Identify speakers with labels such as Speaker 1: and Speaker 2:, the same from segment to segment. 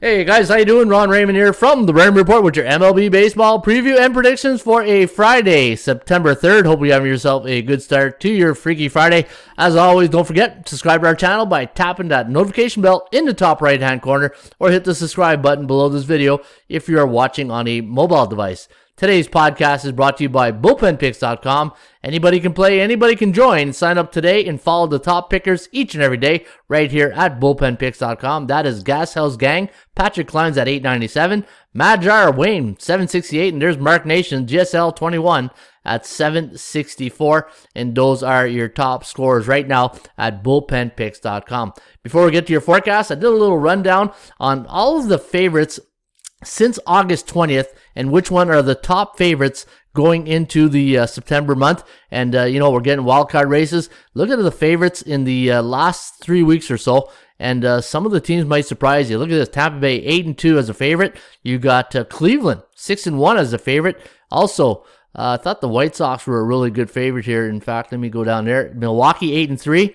Speaker 1: Hey guys, how you doing? Ron Raymond here from the Raymond Report with your MLB baseball preview and predictions for a Friday, September 3rd. Hope you're having yourself a good start to your Freaky Friday. As always, don't forget, subscribe to our channel by tapping that notification bell in the top right-hand corner or hit the subscribe button below this video if you are watching on a mobile device. Today's podcast is brought to you by bullpenpicks.com. Anybody can play, anybody can join. Sign up today and follow the top pickers each and every day right here at bullpenpicks.com. That is Gas House Gang, Patrick Kleins at 897, Magyar Wayne 768, and there's Mark Nation GSL 21 at 764. And those are your top scorers right now at bullpenpicks.com. Before we get to your forecast, I did a little rundown on all of the favorites since August 20th and which one are the top favorites going into the September month. And, we're getting wildcard races. Look at the favorites in the last 3 weeks or so. And some of the teams might surprise you. Look at this. Tampa Bay 8-2 as a favorite. You got Cleveland 6-1 as a favorite. Also, I thought the White Sox were a really good favorite here. In fact, let me go down there. Milwaukee 8-3.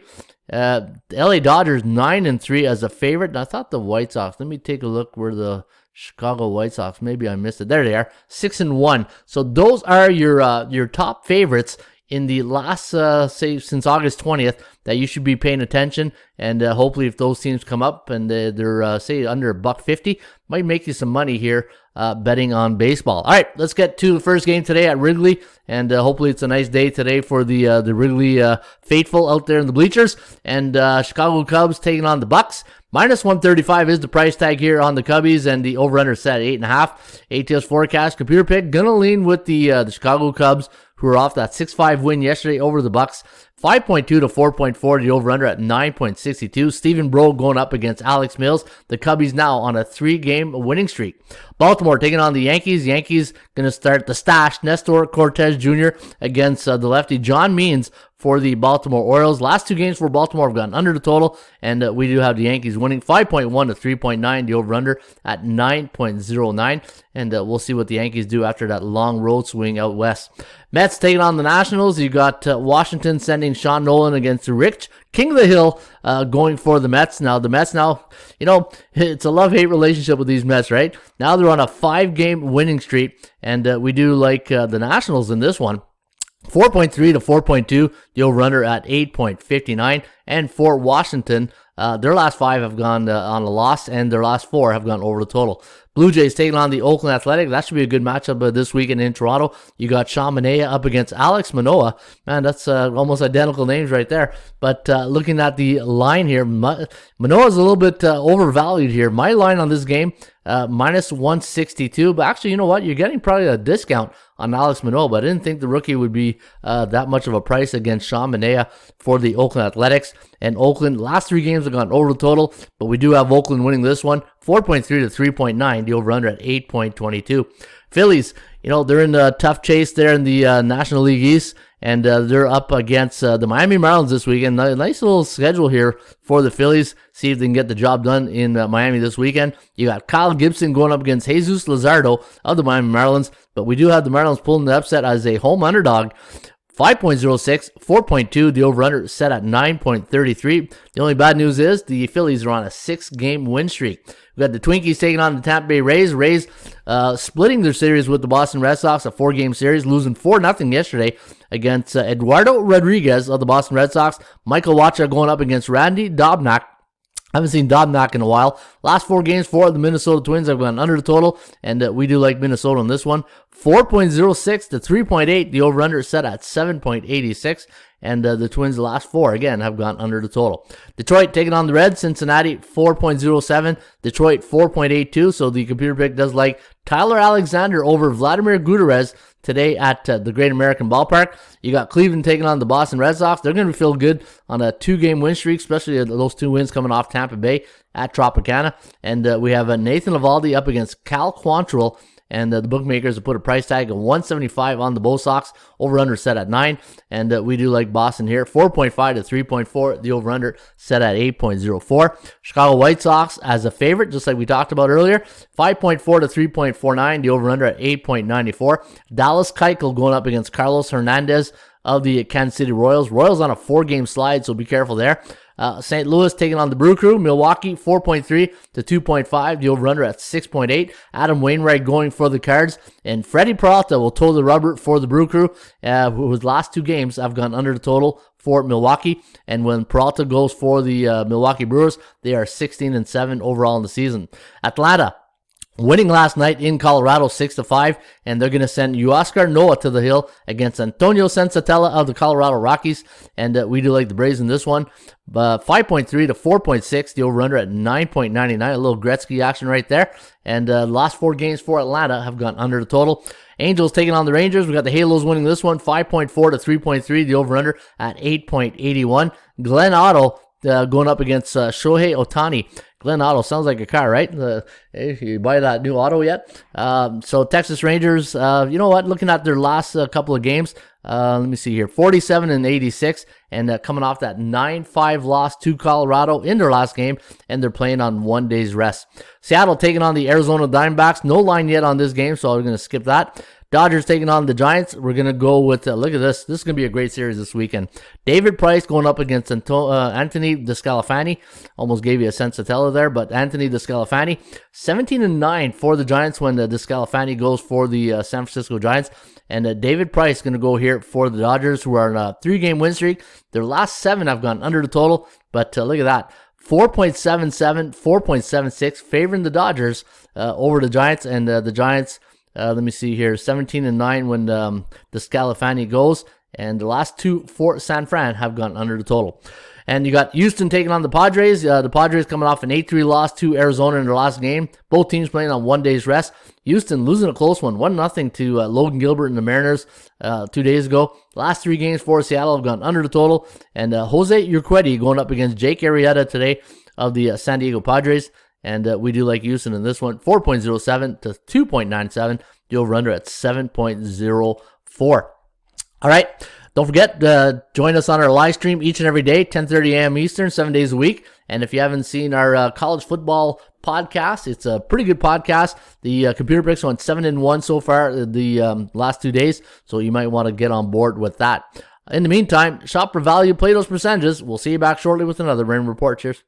Speaker 1: The LA Dodgers 9-3 as a favorite. And I thought the White Sox. Let me take a look where the Chicago White Sox, maybe I missed it. There they are, 6-1. So those are your top favorites in the last, since August 20th that you should be paying attention. And hopefully if those teams come up and they're, say, under $1.50, might make you some money here betting on baseball. All right, let's get to the first game today at Wrigley. And hopefully it's a nice day today for the Wrigley faithful out there in the bleachers. And Chicago Cubs taking on the Bucks. Minus 135 is the price tag here on the Cubbies, and the over-under set at 8.5. ATS forecast, computer pick, gonna lean with the Chicago Cubs, who are off that 6-5 win yesterday over the Bucks. 5.2 to 4.4, the over-under at 9.62. Stephen Bro going up against Alex Mills. The Cubbies now on a 3-game winning streak. Baltimore taking on the Yankees. Yankees going to start the stash, Nestor Cortez Jr. against the lefty John Means for the Baltimore Orioles. Last 2 games for Baltimore have gone under the total, and we do have the Yankees winning 5.1 to 3.9, the over-under at 9.09. And we'll see what the Yankees do after that long road swing out west. Mets taking on the Nationals. You got Washington sending Sean Nolan against Rich King of the Hill going for the Mets. Now, the Mets now, it's a love-hate relationship with these Mets, right? Now they're on a 5-game winning streak, and we do like the Nationals in this one. 4.3 to 4.2, the over-under at 8.59. And for Washington, their last 5 have gone on a loss, and their last 4 have gone over the total. Blue Jays taking on the Oakland Athletics. That should be a good matchup this weekend in Toronto. You got Sean Manaea up against Alex Manoah. Man, that's almost identical names right there. But looking at the line here, Manoah is a little bit overvalued here. My line on this game, minus 162. But actually, you know what? You're getting probably a discount on Alex Manoah, but I didn't think the rookie would be that much of a price against Sean Manaea for the Oakland Athletics. And Oakland, last 3 games have gone over the total, but we do have Oakland winning this one, 4.3 to 3.9, the over-under at 8.22. Phillies, they're in a tough chase there in the National League East, and they're up against the Miami Marlins this weekend. A nice little schedule here for the Phillies. See if they can get the job done in Miami this weekend. You got Kyle Gibson going up against Jesus Luzardo of the Miami Marlins, but we do have the Marlins pulling the upset as a home underdog. 5.06, 4.2, the over-under set at 9.33. The only bad news is the Phillies are on a 6-game win streak. We got the Twinkies taking on the Tampa Bay Rays. Rays splitting their series with the Boston Red Sox, a 4-game series, losing 4-0 yesterday against Eduardo Rodriguez of the Boston Red Sox. Michael Wacha going up against Randy Dobnak. I haven't seen Dobnak in a while. Last 4 games for the Minnesota Twins have gone under the total, and we do like Minnesota on this one. 4.06 to 3.8. The over-under is set at 7.86, and the Twins' last 4, again, have gone under the total. Detroit taking on the Reds. Cincinnati, 4.07. Detroit, 4.82. So the computer pick does like Tyler Alexander over Vladimir Gutierrez today at the Great American Ballpark. You got Cleveland taking on the Boston Red Sox. They're going to feel good on a 2-game win streak, especially those 2 wins coming off Tampa Bay at Tropicana. And we have Nathan Eovaldi up against Cal Quantrill. And the bookmakers have put a price tag of $175 on the Bo Sox. Over-under set at 9. And we do like Boston here. 4.5 to 3.4. The over-under set at 8.04. Chicago White Sox as a favorite, just like we talked about earlier. 5.4 to 3.49. The over-under at 8.94. Dallas Keuchel going up against Carlos Hernandez of the Kansas City Royals. Royals on a 4-game slide, so be careful there. St. Louis taking on the Brew Crew. Milwaukee 4.3 to 2.5. The over-under at 6.8. Adam Wainwright going for the Cards. And Freddie Peralta will toe the rubber for the Brew Crew, whose last 2 games have gone under the total for Milwaukee. And when Peralta goes for the Milwaukee Brewers, they are 16-7 overall in the season. Atlanta winning last night in Colorado 6-5, and they're going to send Huascar Noah to the hill against Antonio Sensatella of the Colorado Rockies, and we do like the Braves in this one. 5.3 to 4.6, the over-under at 9.99, a little Gretzky action right there, and the last 4 games for Atlanta have gone under the total. Angels taking on the Rangers. We got the Halos winning this one, 5.4 to 3.3, the over-under at 8.81. Glenn Otto going up against Shohei Ohtani. Glenn Otto sounds like a car, right? Hey, you buy that new auto yet? So Texas Rangers, you know what? Looking at their last couple of games, let me see here, 47-86, and coming off that 9-5 loss to Colorado in their last game, and they're playing on 1 day's rest. Seattle taking on the Arizona Diamondbacks. No line yet on this game, so I'm going to skip that. Dodgers taking on the Giants. We're going to go with, look at this. This is going to be a great series this weekend. David Price going up against Anthony DeSclafani. Almost gave you a Sensatella there, but Anthony DeSclafani. 17-9 for the Giants when DeSclafani goes for the San Francisco Giants. And David Price going to go here for the Dodgers, who are on a 3-game win streak. Their last 7 have gone under the total, but look at that. 4.77, 4.76, favoring the Dodgers over the Giants, and the Giants... let me see here, 17-9 when the Scalafani goes, and the last 2 for San Fran have gone under the total. And you got Houston taking on the Padres. The Padres coming off an 8-3 loss to Arizona in their last game. Both teams playing on 1 day's rest. Houston losing a close one, 1-0 to Logan Gilbert and the Mariners 2 days ago. The last 3 games for Seattle have gone under the total. And Jose Urquidy going up against Jake Arrieta today of the San Diego Padres. And we do like Houston in this one, 4.07 to 2.97. The over-under at 7.04. All right. Don't forget, join us on our live stream each and every day, 10:30 a.m. Eastern, 7 days a week. And if you haven't seen our college football podcast, it's a pretty good podcast. The Computer Bricks went 7-1 so far the last 2 days, so you might want to get on board with that. In the meantime, shop for value, play those percentages. We'll see you back shortly with another Raymond Report. Cheers.